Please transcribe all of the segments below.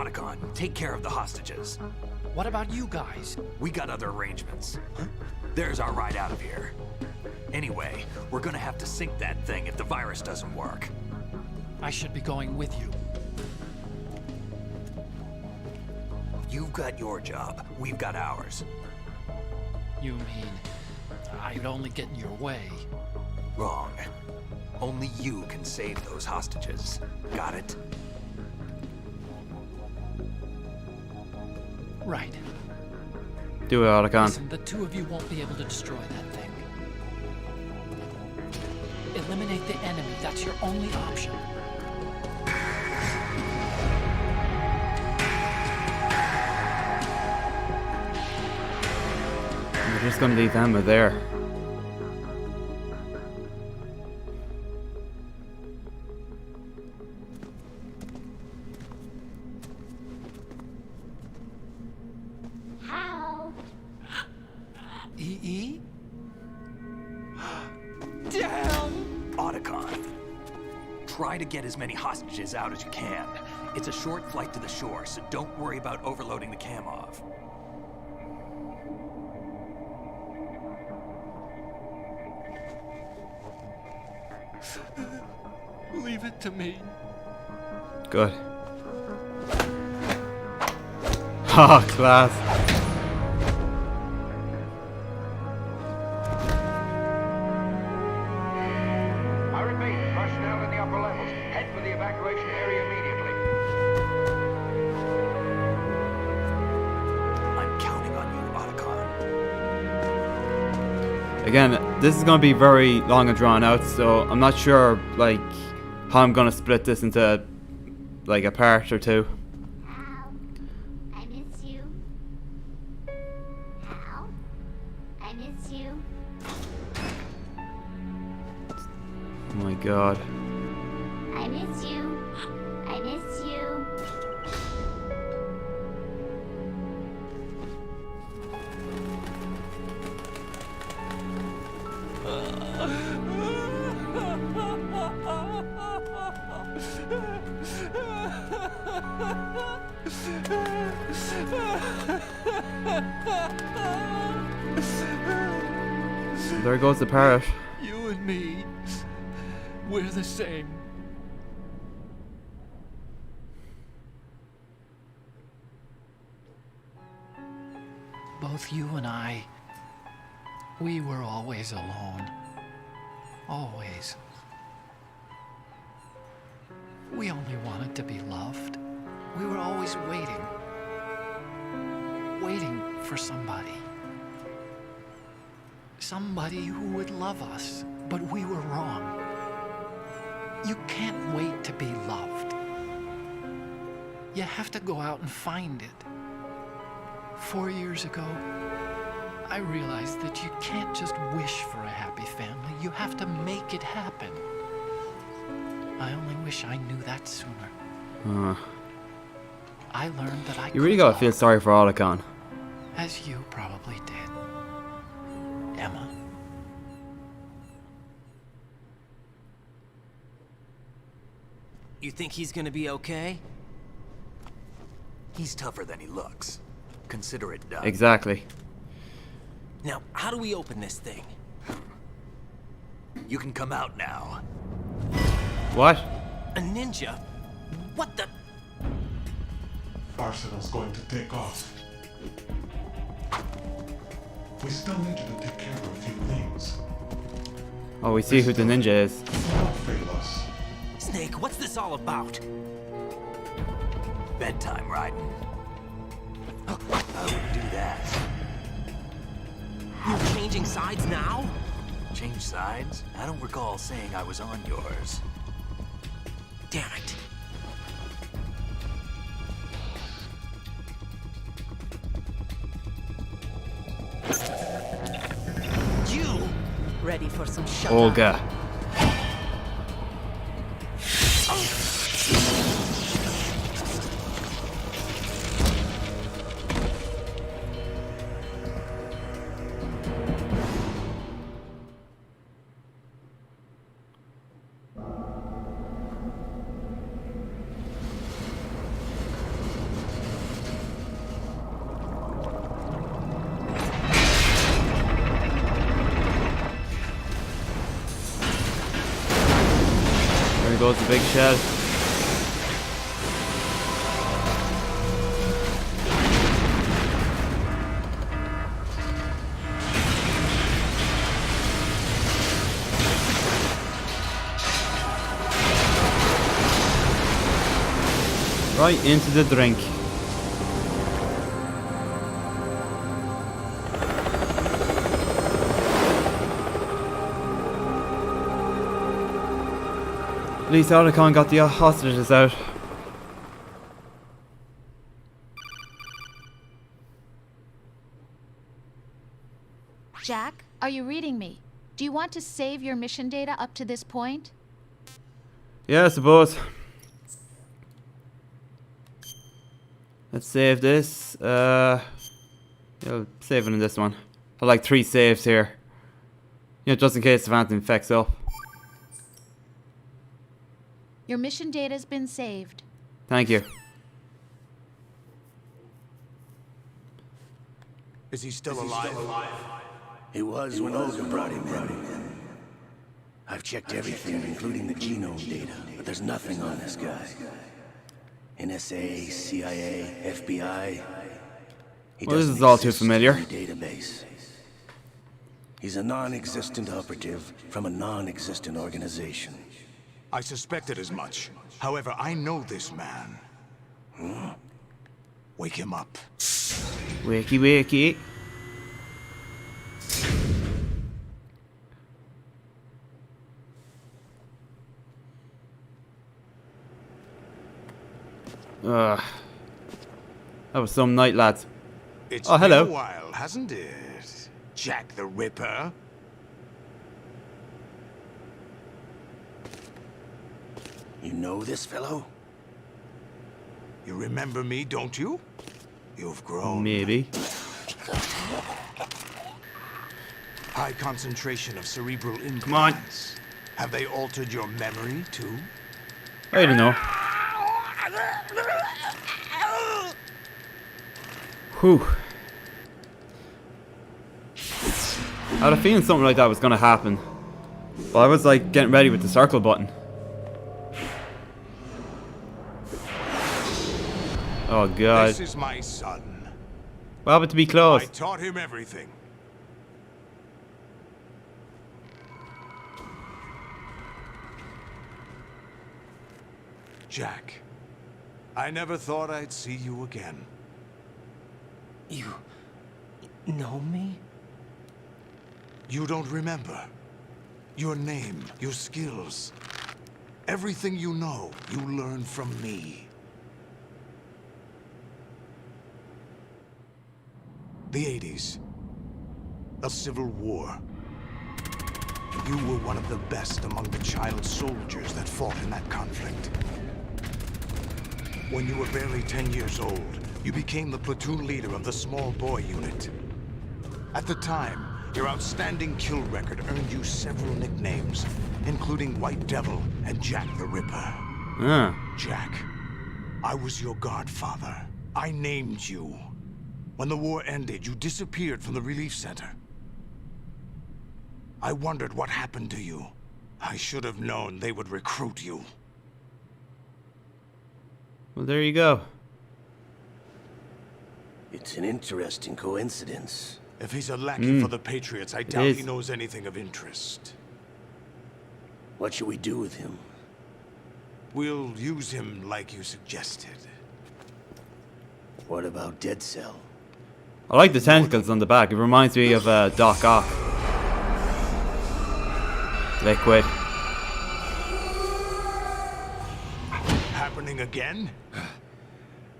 Otacon, take care of the hostages. What about you guys? We got other arrangements. There's our ride out of here. Anyway, we're gonna have to sink that thing if the virus doesn't work. I should be going with you. You've got your job, we've got ours. You mean I'd only get in your way? Wrong. Only you can save those hostages. Got it? Right. Do it, Otacon. Listen, the two of you won't be able to destroy that thing. Eliminate the enemy. That's your only option. We're just gonna leave Emma there. E? Damn! Otacon, try to get as many hostages out as you can. It's a short flight to the shore, so don't worry about overloading the Camov. Leave it to me. Good. Oh, class. I repeat, personnel in the upper levels, head for the evacuation area immediately. I'm counting on you, Otacon. Again, this is gonna be very long and drawn out, so I'm not sure like how I'm gonna split this into like a part or two. Hal, I miss you. Hal, I miss you. Oh my god. I miss you. I miss you. There goes the parrot. You and me, we're the same. Both you and I, we were always alone. Always. We only wanted to be loved. We were always waiting. Waiting for somebody. Somebody who would love us, but we were wrong. You can't wait to be loved. You have to go out and find it. 4 years ago, I realized that you can't just wish for a happy family. You have to make it happen. I only wish I knew that sooner. I learned that I You really could gotta feel love, sorry for Otacon. as you probably did. Emma. You think he's gonna be okay? He's tougher than he looks. Consider it done. Exactly. Now, how do we open this thing? You can come out now. What? A ninja? What the? Arsenal's going to take off. We still need you to take care of a few things. Oh, we see who the ninja is. Don't fail us. Snake, what's this all about? Bedtime, Raiden. I wouldn't do that. You're changing sides now? Change sides? I don't recall saying I was on yours. Damn it. You! Ready for some shut Olga. goes the big shell. Right into the drink. At least Otacon got the hostages out. Jack, are you reading me? Do you want to save your mission data up to this point? Yeah, I suppose. Let's save this. Yeah, save it in this one. I like 3 saves here. You know, just in case if anything fucks up. Your mission data's been saved. Thank you. Is he still alive? He was when Olga brought him in. I've checked everything, including the genome data, but there's nothing on this guy. NSA, CIA, FBI. Well, this is all too familiar. Database. He's a non-existent operative from a non-existent organization. I suspected as much. However, I know this man. Wake him up. Wakey wakey. That was some night, lads. It's Oh, hello. been a while, hasn't it? Jack the Ripper. You know this fellow? You remember me, don't you? You've grown. Maybe. High concentration of cerebral implants. Come on. Have they altered your memory, too? I don't know. Whew. I had a feeling something like that was gonna happen. Well, I was like getting ready with the circle button. Oh god. This is my son. Well, but to be I close. taught him everything. Jack, I never thought I'd see you again. You know me? You don't remember. Your name, your skills. Everything you know, you learned from me. The 80s. A civil war. You were one of the best among the child soldiers that fought in that conflict. When you were barely 10 years old, you became the platoon leader of the small boy unit. At the time, your outstanding kill record earned you several nicknames, including White Devil and Jack the Ripper. Jack, I was your godfather. I named you. When the war ended, you disappeared from the relief center. I wondered what happened to you. I should have known they would recruit you. Well, there you go. It's an interesting coincidence. If he's a lackey for the Patriots, I doubt is. he knows anything of interest. What should we do with him? We'll use him like you suggested. What about Dead Cell? I like the tentacles on the back. It reminds me of Doc Ock. Liquid. Happening again?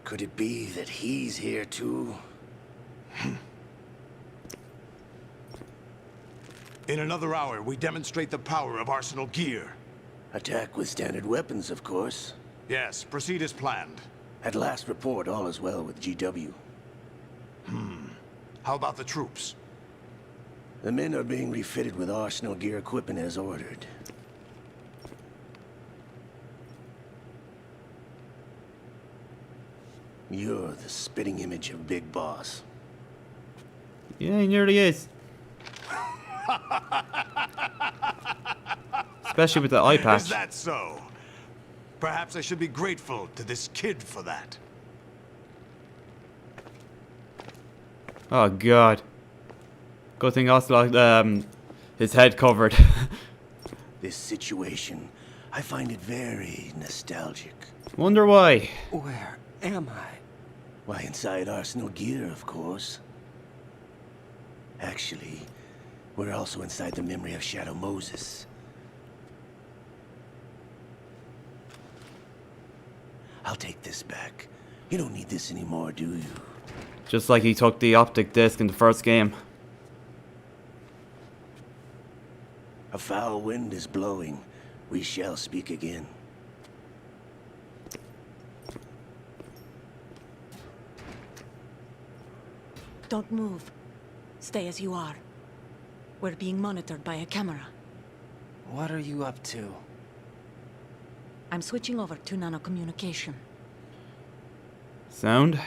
Could it be that he's here too? In another hour, we demonstrate the power of Arsenal gear. Attack with standard weapons, of course. Yes, proceed as planned. At last report, all is well with GW. How about the troops? The men are being refitted with Arsenal gear equipment as ordered. You're the spitting image of Big Boss. Yeah, he nearly is. Especially with the eye patch. Is that so? Perhaps I should be grateful to this kid for that. Oh god. Good thing Ocelot, his head covered. This situation, I find it very nostalgic. Wonder why. Where am I? Why, inside Arsenal gear, of course. Actually, we're also inside the memory of Shadow Moses. I'll take this back. You don't need this anymore, do you? Just like he took the optic disc in the first game. A foul wind is blowing. We shall speak again. Don't move. Stay as you are. We're being monitored by a camera. What are you up to? I'm switching over to nanocommunication. Sound?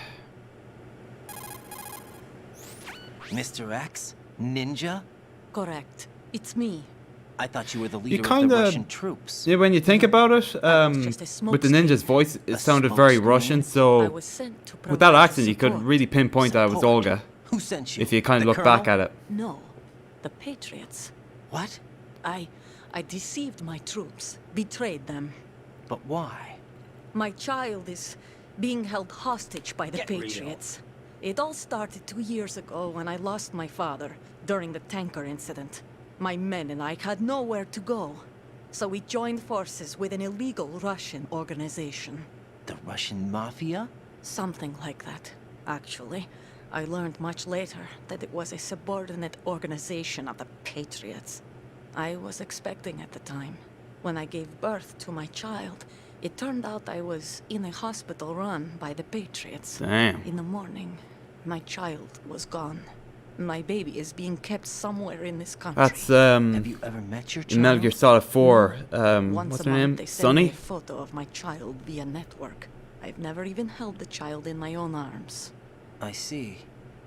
Mr. X? Ninja? Correct. It's me. I thought you were the leader of kinda- the Russian troops. Yeah, when you think about it, just a with the smokescreen. ninja's voice, it A sounded very smokescreen? Russian, I so was sent to with that provide accent you could support. really pinpoint that it was Support? Olga, Who sent you? if you kind of The look back Colonel? at it. No. The Patriots. What? I deceived my troops. Betrayed them. But why? My child is being held hostage by the Get real. Patriots. It all started 2 years ago when I lost my father during the tanker incident. My men and I had nowhere to go. So we joined forces with an illegal Russian organization. The Russian Mafia? Something like that, actually. I learned much later that it was a subordinate organization of the Patriots. I was expecting at the time. When I gave birth to my child, it turned out I was in a hospital run by the Patriots. Damn. In the morning, my child was gone. My baby is being kept somewhere in this country. That's, Have you ever met your in child? Metal Gear Solid 4, Once what's a her month, name? they send me Sunny? a photo of my child via network. I've never even held the child in my own arms. I see.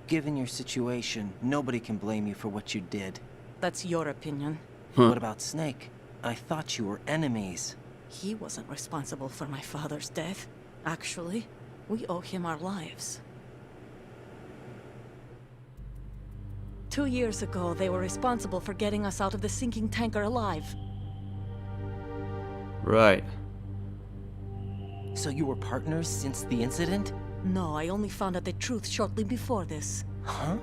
Given your situation, nobody can blame you for what you did. That's your opinion. Huh. What about Snake? I thought you were enemies. He wasn't responsible for my father's death. Actually, we owe him our lives. 2 years ago, they were responsible for getting us out of the sinking tanker alive. Right. So you were partners since the incident? No, I only found out the truth shortly before this. Huh?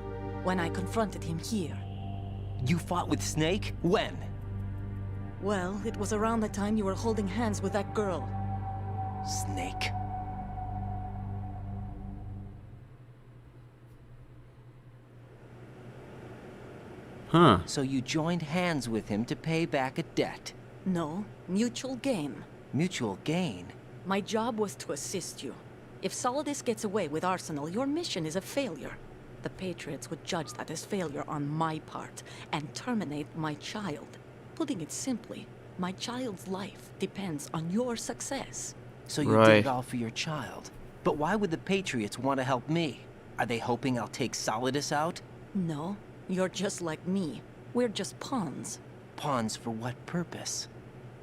When I confronted him here. You fought with Snake? When? Well, it was around the time you were holding hands with that girl. Snake. Huh. So you joined hands with him to pay back a debt. No, mutual gain. Mutual gain. My job was to assist you. If Solidus gets away with Arsenal, your mission is a failure. The Patriots would judge that as failure on my part and terminate my child. Putting it simply, my child's life depends on your success. So you did it all for your child. But why would the Patriots want to help me? Are they hoping I'll take Solidus out? No, you're just like me. We're just pawns. Pawns for what purpose?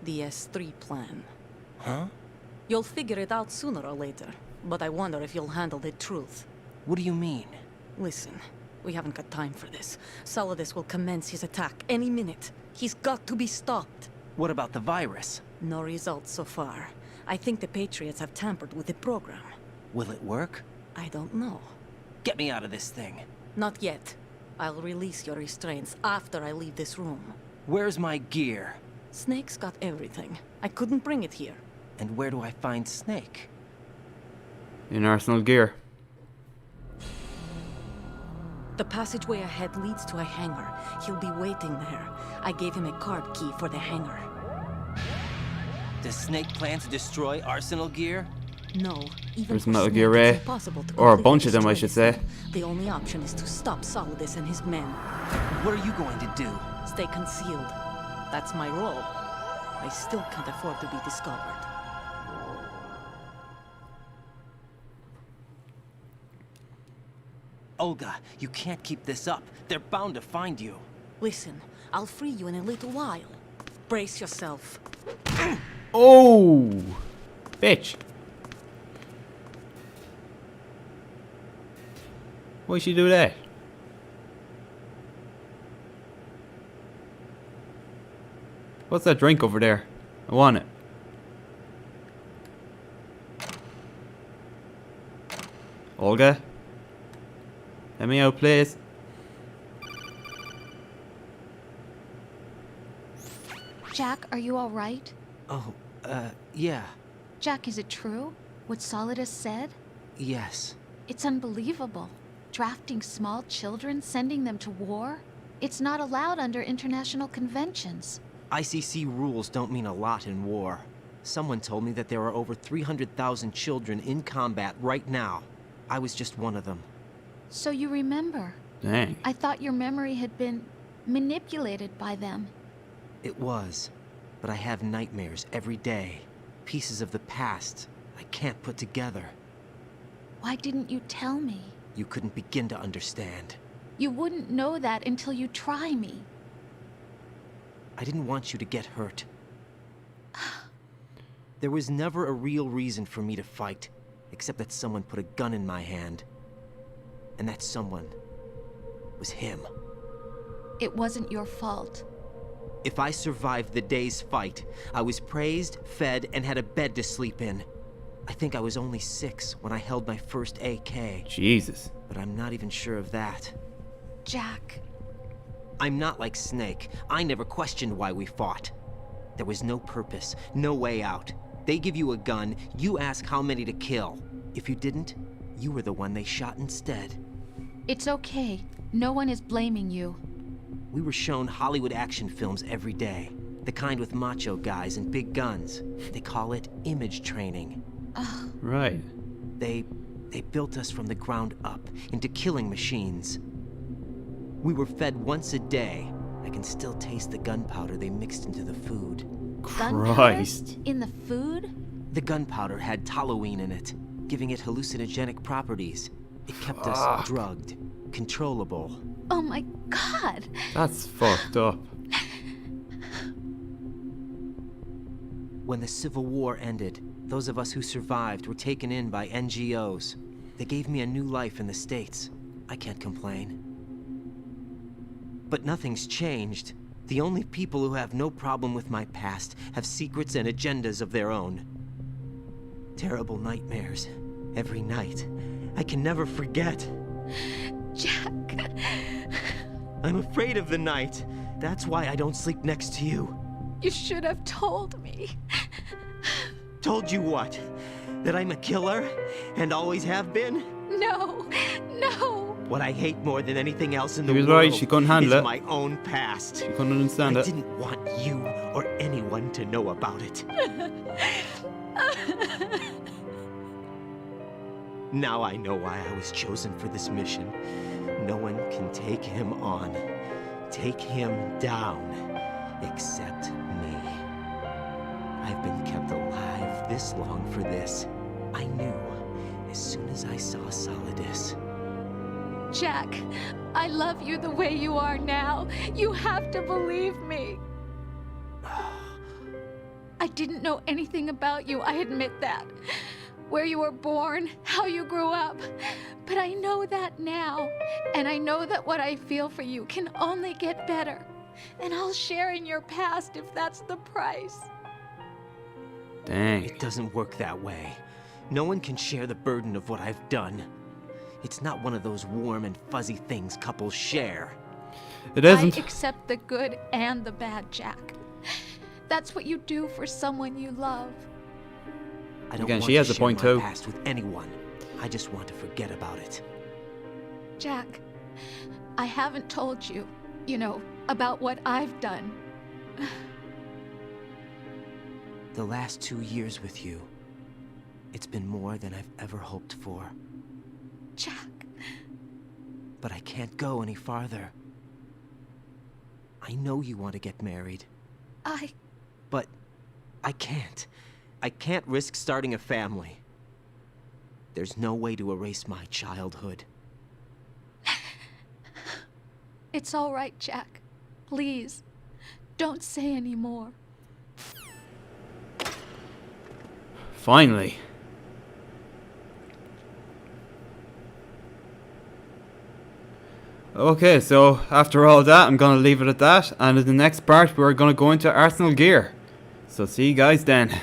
The S3 plan. Huh? You'll figure it out sooner or later, but I wonder if you'll handle the truth. What do you mean? Listen, we haven't got time for this. Solidus will commence his attack any minute. He's got to be stopped. What about the virus? No results so far. I think the Patriots have tampered with the program. Will it work? I don't know. Get me out of this thing. Not yet. I'll release your restraints after I leave this room. Where's my gear? Snake's got everything. I couldn't bring it here. And where do I find Snake? In Arsenal gear. The passageway ahead leads to a hangar. He'll be waiting there. I gave him a card key for the hangar. Does Snake plan to destroy Arsenal gear? No, even There's for Metal Snake, Gear it's Ray. impossible to Or a completely bunch of them, I destroy should this say. thing. The only option is to stop Solidus and his men. What are you going to do? Stay concealed. That's my role. I still can't afford to be discovered. Olga, you can't keep this up. They're bound to find you. Listen, I'll free you in a little while. Brace yourself. Oh! Bitch! Why'd she do that? What's that drink over there? I want it. Olga? Let me out, please. Jack, are you all right? Oh, yeah. Jack, is it true? What Solidus said? Yes. It's unbelievable. Drafting small children, sending them to war? It's not allowed under international conventions. ICC rules don't mean a lot in war. Someone told me that there are over 300,000 children in combat right now. I was just one of them. So you remember? Dang. I thought your memory had been manipulated by them. It was. But I have nightmares every day. Pieces of the past I can't put together. Why didn't you tell me? You couldn't begin to understand. You wouldn't know that until you try me. I didn't want you to get hurt. There was never a real reason for me to fight, except that someone put a gun in my hand. And that someone was him. It wasn't your fault. If I survived the day's fight, I was praised, fed, and had a bed to sleep in. I think I was only 6 when I held my first AK. Jesus. But I'm not even sure of that. Jack. I'm not like Snake. I never questioned why we fought. There was no purpose, no way out. They give you a gun, you ask how many to kill. If you didn't, you were the one they shot instead. It's okay. No one is blaming you. We were shown Hollywood action films every day. The kind with macho guys and big guns. They call it image training. Right. They built us from the ground up into killing machines. We were fed once a day. I can still taste the gunpowder they mixed into the food. Christ. In the food? The gunpowder had toluene in it, giving it hallucinogenic properties. It kept us drugged, controllable. Oh my God! That's fucked up. When the Civil War ended, those of us who survived were taken in by NGOs. They gave me a new life in the States. I can't complain. But nothing's changed. The only people who have no problem with my past have secrets and agendas of their own. Terrible nightmares. Every night. I can never forget. Jack. I'm afraid of the night. That's why I don't sleep next to you. You should have told me. Told you what? That I'm a killer? And always have been? No. No. What I hate more than anything else in the He was world right, she couldn't handle is it. my own past. She couldn't understand I it. didn't want you or anyone to know about it. Now I know why I was chosen for this mission. No one can take him on, take him down, except me. I've been kept alive this long for this. I knew as soon as I saw Solidus. Jack, I love you the way you are now. You have to believe me. I didn't know anything about you, I admit that. Where you were born, how you grew up. But I know that now. And I know that what I feel for you can only get better. And I'll share in your past if that's the price. Dang. It doesn't work that way. No one can share the burden of what I've done. It's not one of those warm and fuzzy things couples share. It isn't. I accept the good and the bad, Jack. That's what you do for someone you love. I don't Again, want she has to a share point my too. past with anyone. I just want to forget about it. Jack, I haven't told you, about what I've done. The last 2 years with you, it's been more than I've ever hoped for. Jack. But I can't go any farther. I know you want to get married. But I can't. I can't risk starting a family. There's no way to erase my childhood. It's all right, Jack. Please, don't say any more. Finally. Okay, so after all that, I'm going to leave it at that. And in the next part, we're going to go into Arsenal gear. So see you guys then.